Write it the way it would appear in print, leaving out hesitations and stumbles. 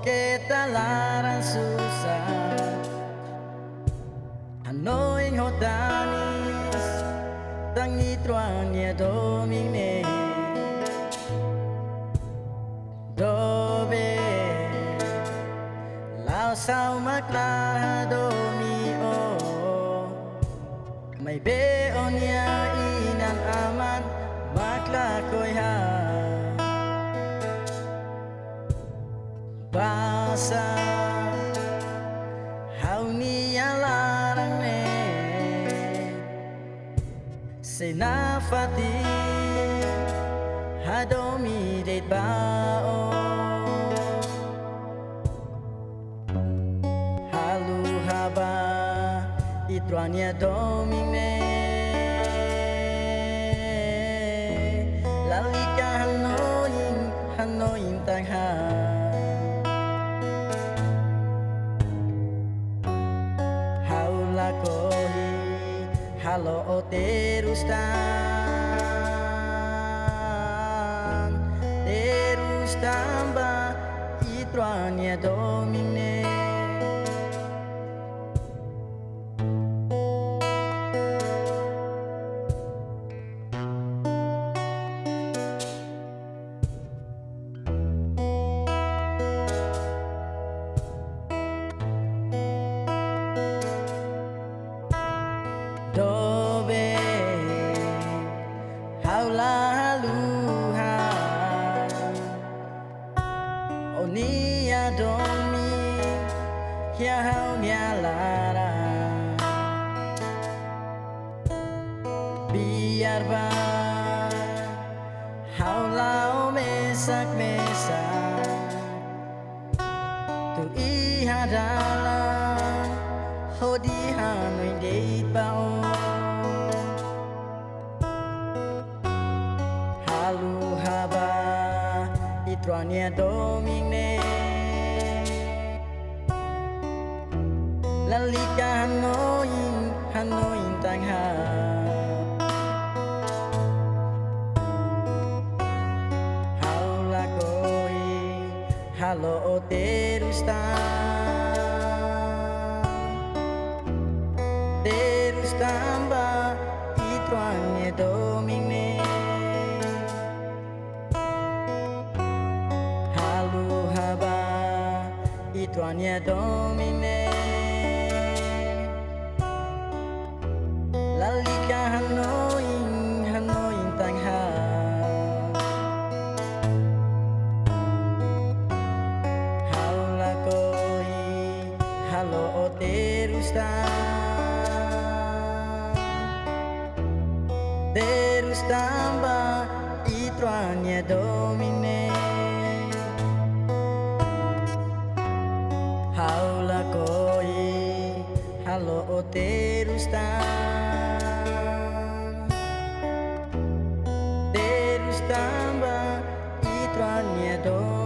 kita larang susah Hanoi hodanis tangi truania domine Dove lao sao makla domi o May beonia inan aman makla koy ha Basa haunia larang me Senafati hadomi det bao Halu haba itruania domine Lalika hanoin tangha Haula kohi halo o terustan ba itruania domine Dove haula luha Onia domi Hia haunia lara Biar ba haula o mesak Tu ihadalan Hodi hanoi deit bao Halu haba itruania domine Lalika hanoin tangha Haula koi halo o terustan ba itruania domine Halu haba itruania domine Lalika hanoin tangha Haula koi halo o terustan ba itruania domine Haula koi halo o terustan ba itruania domine